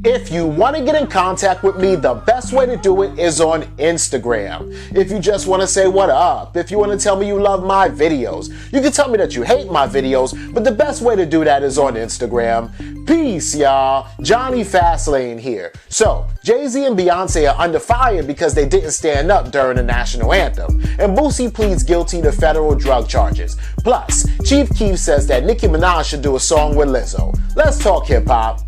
If you want to get in contact with me, the best way to do it is on Instagram. If you just want to say what up, if you want to tell me you love my videos, you can tell me that you hate my videos, but the best way to do that is on Instagram. Peace, y'all. Jonny Fastlane here. So, Jay-Z and Beyonce are under fire because they didn't stand up during the national anthem, and Boosie pleads guilty to federal drug charges. Plus, Chief Keef says that Nicki Minaj should do a song with Lizzo. Let's talk hip-hop.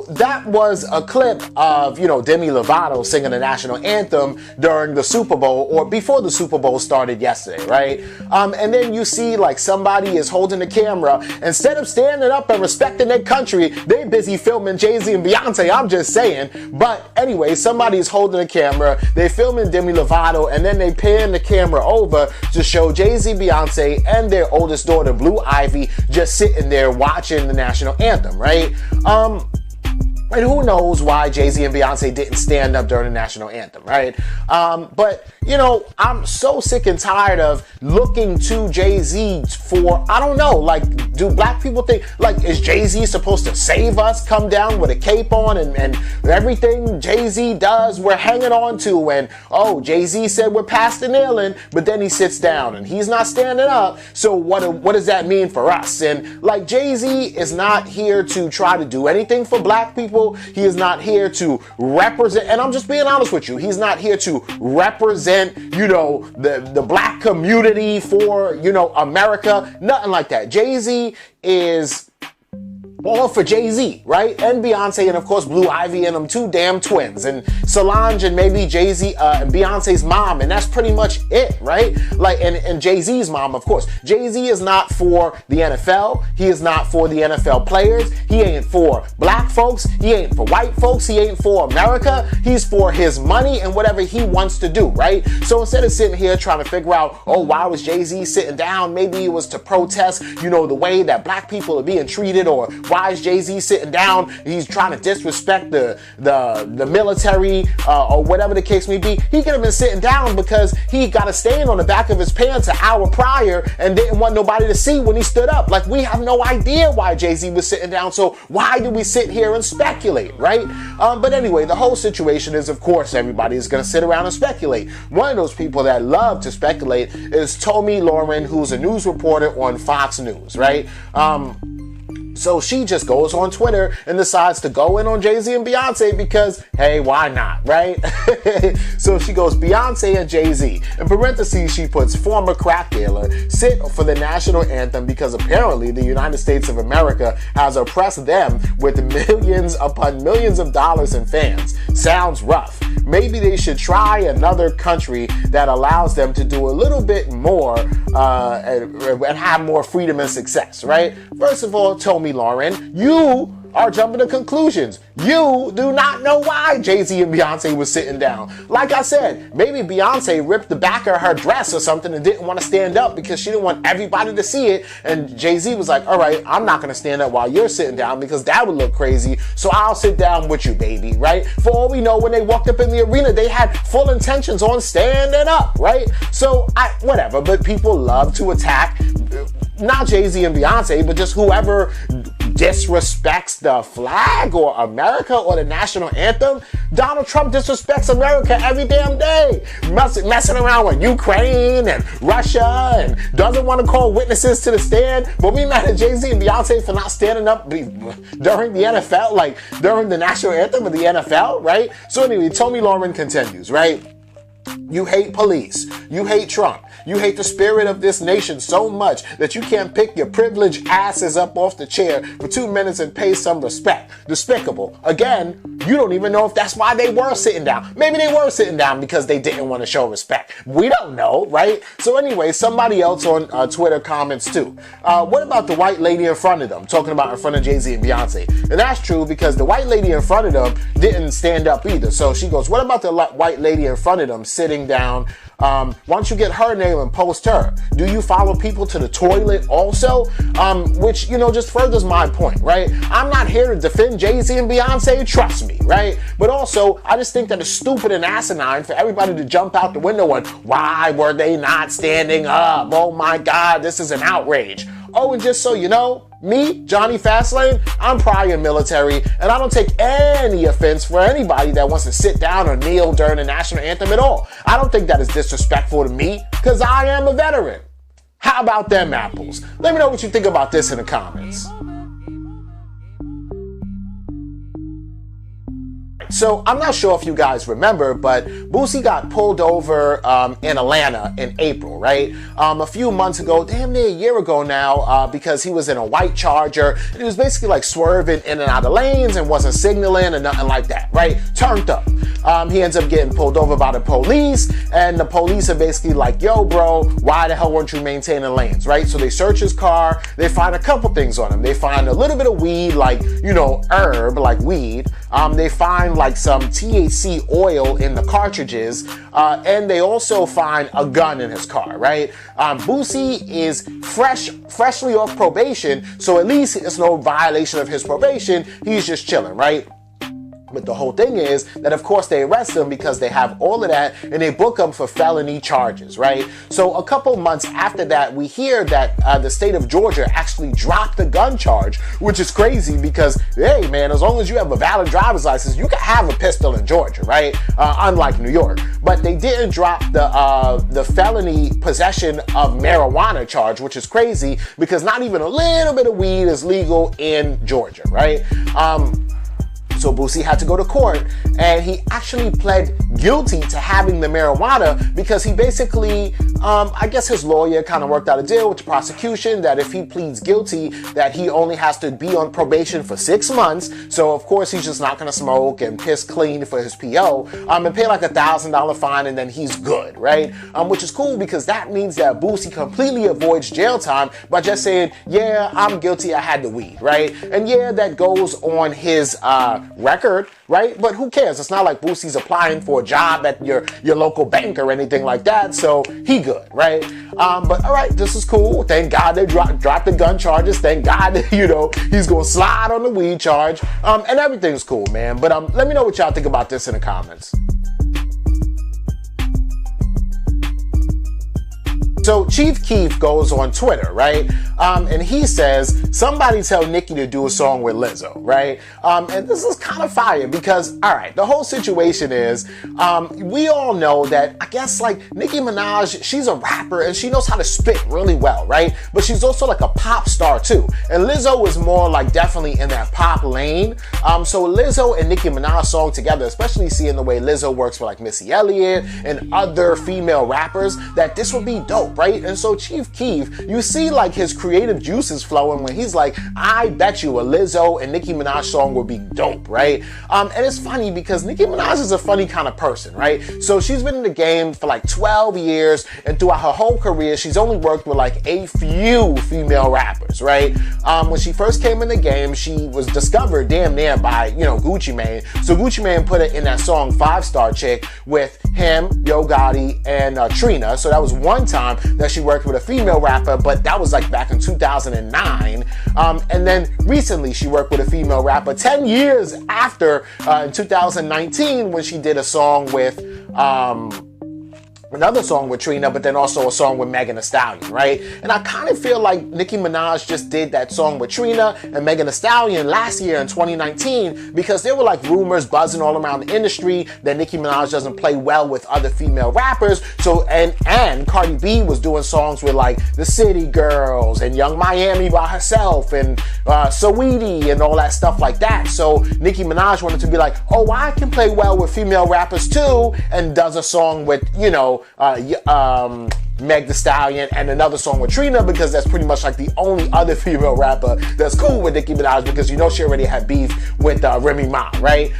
That was a clip of, Demi Lovato singing the national anthem during the Super Bowl, or before the Super Bowl started yesterday, right? And then you see like somebody is holding the camera. Instead of standing up and respecting their country, they busy filming Jay-Z and Beyonce, I'm just saying. But anyway, somebody's holding the camera, they filming Demi Lovato, and then they pan the camera over to show Jay-Z, Beyonce, and their oldest daughter, Blue Ivy, just sitting there watching the national anthem, right? And who knows why Jay-Z and Beyonce didn't stand up during the national anthem, right? But, I'm so sick and tired of looking to Jay-Z for, I don't know, like, do black people think, like, is Jay-Z supposed to save us, come down with a cape on, and everything Jay-Z does, we're hanging on to, and, oh, Jay-Z said we're past the kneeling, but then he sits down, and he's not standing up, so what does that mean for us? And, like, Jay-Z is not here to try to do anything for black people. He is not here to represent, and I'm just being honest with you, he's not here to represent, the black community for, America, nothing like that. Jay-Z is all for Jay-Z, right? And Beyonce, and of course Blue Ivy and them two damn twins, and Solange, and maybe Jay-Z and Beyonce's mom, and that's pretty much it, right? Like, and Jay-Z's mom, of course. Jay-Z is not for the NFL. He is not for the NFL players. He ain't for black folks. He ain't for white folks. He ain't for America. He's for his money and whatever he wants to do, right? So instead of sitting here trying to figure out, oh, why was Jay-Z sitting down? Maybe it was to protest, the way that black people are being treated, or why is Jay-Z sitting down? He's trying to disrespect the military, or whatever the case may be. He could have been sitting down because he got a stain on the back of his pants an hour prior and didn't want nobody to see when he stood up. Like, we have no idea why Jay-Z was sitting down, so why do we sit here and speculate, right? But anyway, the whole situation is, of course, everybody is going to sit around and speculate. One of those people that love to speculate is Tomi Lahren, who's a news reporter on Fox News, right? So she just goes on Twitter and decides to go in on Jay-Z and Beyonce because, hey, why not, right? So she goes, Beyonce and Jay-Z. In parentheses, she puts former crack dealer sit for the national anthem because apparently the United States of America has oppressed them with millions upon millions of dollars in fans. Sounds rough. Maybe they should try another country that allows them to do a little bit more and have more freedom and success, right? First of all, Tomi Lahren, you are jumping to conclusions. You do not know why Jay-Z and Beyonce was sitting down. Like I said, maybe Beyonce ripped the back of her dress or something and didn't want to stand up because she didn't want everybody to see it. And Jay-Z was like, all right, I'm not going to stand up while you're sitting down because that would look crazy. So I'll sit down with you, baby, right? For all we know, when they walked up in the arena, they had full intentions on standing up, right? So whatever, but people love to attack not Jay-Z and Beyonce, but just whoever disrespects the flag or America or the national anthem. Donald Trump disrespects America every damn day, messing around with Ukraine and Russia and doesn't want to call witnesses to the stand. But we mad at Jay-Z and Beyonce for not standing up during the NFL, like during the national anthem of the NFL, right? So anyway, Tomi Lahren continues, right? You hate police. You hate Trump. You hate the spirit of this nation so much that you can't pick your privileged asses up off the chair for 2 minutes and pay some respect. Despicable. Again, you don't even know if that's why they were sitting down. Maybe they were sitting down because they didn't want to show respect. We don't know, right? So anyway, somebody else on Twitter comments too. What about the white lady in front of them? Talking about in front of Jay-Z and Beyonce. And that's true because the white lady in front of them didn't stand up either. So she goes, what about the white lady in front of them sitting down? Why don't you get her name name and post her? Do you follow people to the toilet also? Which, you know, just furthers my point, right? I'm not here to defend Jay-Z and Beyonce, trust me, right? But also, I just think that it's stupid and asinine for everybody to jump out the window and why were they not standing up? Oh my God, this is an outrage. Oh, and just so you know, me, Jonny Fastlane, I'm prior military, and I don't take any offense for anybody that wants to sit down or kneel during the national anthem at all. I don't think that is disrespectful to me, because I am a veteran. How about them apples? Let me know what you think about this in the comments. So I'm not sure if you guys remember, but Boosie got pulled over in Atlanta in April, right? A few months ago, damn near a year ago now, because he was in a white Charger. And he was basically like swerving in and out of lanes and wasn't signaling and nothing like that, right? Turned up. He ends up getting pulled over by the police, and the police are basically like, yo, bro, why the hell weren't you maintaining lanes, right? So they search his car. They find a couple things on him. They find a little bit of weed, like, you know, herb, like weed. They find like some THC oil in the cartridges, and they also find a gun in his car, right? Boosie is freshly off probation, so at least it's no violation of his probation. He's just chilling, right? But the whole thing is that, of course, they arrest him because they have all of that and they book him for felony charges, right? So a couple months after that, we hear that the state of Georgia actually dropped the gun charge, which is crazy because, hey, man, as long as you have a valid driver's license, you can have a pistol in Georgia, right? Unlike New York. But they didn't drop the felony possession of marijuana charge, which is crazy because not even a little bit of weed is legal in Georgia, right? So Boosie had to go to court, and he actually pled guilty to having the marijuana because he basically, I guess his lawyer kind of worked out a deal with the prosecution that if he pleads guilty, that he only has to be on probation for 6 months. So of course he's just not gonna smoke and piss clean for his PO, and pay like $1,000 fine, and then he's good, right? Which is cool because that means that Boosie completely avoids jail time by just saying, yeah, I'm guilty, I had the weed, right? And yeah, that goes on his record, right? But who cares? It's not like Boosie's applying for a job at your local bank or anything like that, so he good, right? But all right, this is cool. Thank God they dropped the gun charges. Thank God that, you know, he's gonna slide on the weed charge, and everything's cool, man. But let me know what y'all think about this in the comments. So Chief Keef goes on Twitter, right? And he says, somebody tell Nicki to do a song with Lizzo, right? And this is kind of fire because, all right, the whole situation is, we all know that, I guess, like, Nicki Minaj, she's a rapper and she knows how to spit really well, right? But she's also like a pop star too. And Lizzo is more like definitely in that pop lane. So Lizzo and Nicki Minaj song together, especially seeing the way Lizzo works with like Missy Elliott and other female rappers, that this would be dope, right? And so Chief Keef, you see like his creative juices flowing when he's like, I bet you a Lizzo and Nicki Minaj song would be dope, right? And it's funny because Nicki Minaj is a funny kind of person, right? So she's been in the game for like 12 years, and throughout her whole career, she's only worked with like a few female rappers, right? When she first came in the game, she was discovered damn near by, you know, Gucci Mane. So Gucci Mane put it in that song 5 Star Chick with him, Yo Gotti, and Trina. So that was one time that she worked with a female rapper, but that was like back in 2009. And then recently she worked with a female rapper 10 years after, in 2019, when she did a song with another song with Trina, but then also a song with Megan Thee Stallion, right? And I kind of feel like Nicki Minaj just did that song with Trina and Megan Thee Stallion last year in 2019 because there were like rumors buzzing all around the industry that Nicki Minaj doesn't play well with other female rappers. So, and Cardi B was doing songs with like the City Girls and Young Miami by herself and Saweetie and all that stuff like that. So Nicki Minaj wanted to be like, oh, I can play well with female rappers too, and does a song with, you know, Meg Thee Stallion and another song with Trina, because that's pretty much like the only other female rapper that's cool with Nicki Minaj, because you know she already had beef with Remy Ma, right?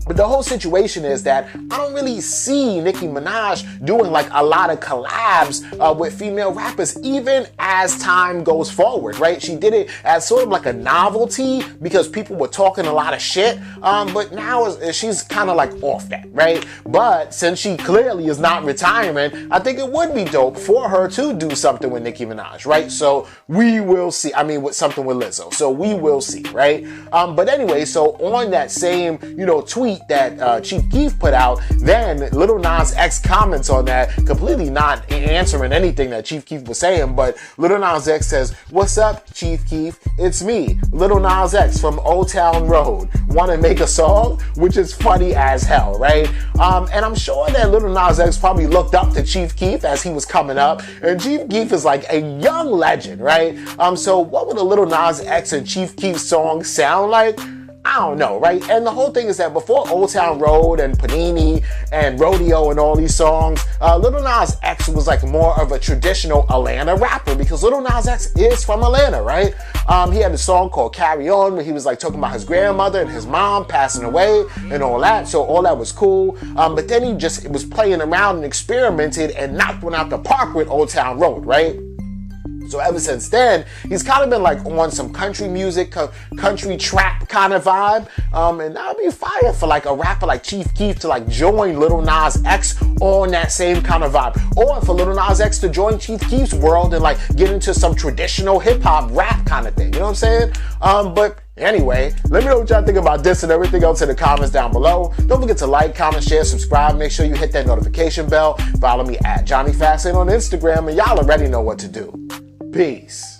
But the whole situation is that I don't really see Nicki Minaj doing like a lot of collabs with female rappers, even as time goes forward, right? She did it as sort of like a novelty because people were talking a lot of shit, but now she's kind of like off that, right? But since she clearly is not retiring, I think it would be dope for her to do something with Nicki Minaj, right? So we will see. I mean, with something with Lizzo. So we will see, right? But anyway, so on that same, tweet that Chief Keef put out, then Lil Nas X comments on that, completely not answering anything that Chief Keef was saying, but Lil Nas X says, "What's up, Chief Keef? It's me, Lil Nas X from Old Town Road. Want to make a song?" Which is funny as hell, right? And I'm sure that Lil Nas X probably looked up to Chief Keef as he was coming up, and Chief Keef is like a young legend, right? So what would a Lil Nas X and Chief Keef song sound like? I don't know, right? And the whole thing is that before Old Town Road and Panini and Rodeo and all these songs, Lil Nas X was like more of a traditional Atlanta rapper because Lil Nas X is from Atlanta, right? He had a song called Carry On where he was like talking about his grandmother and his mom passing away and all that, so all that was cool. But then he just was playing around and experimented and knocked one out the park with Old Town Road, right? So ever since then, he's kind of been like on some country music, country trap kind of vibe. And that would be fire for like a rapper like Chief Keef to like join Lil Nas X on that same kind of vibe. Or for Lil Nas X to join Chief Keef's world and like get into some traditional hip hop rap kind of thing. You know what I'm saying? But anyway, let me know what y'all think about this and everything else in the comments down below. Don't forget to like, comment, share, subscribe. Make sure you hit that notification bell. Follow me at Jonny Fastlane on Instagram, and y'all already know what to do. Peace.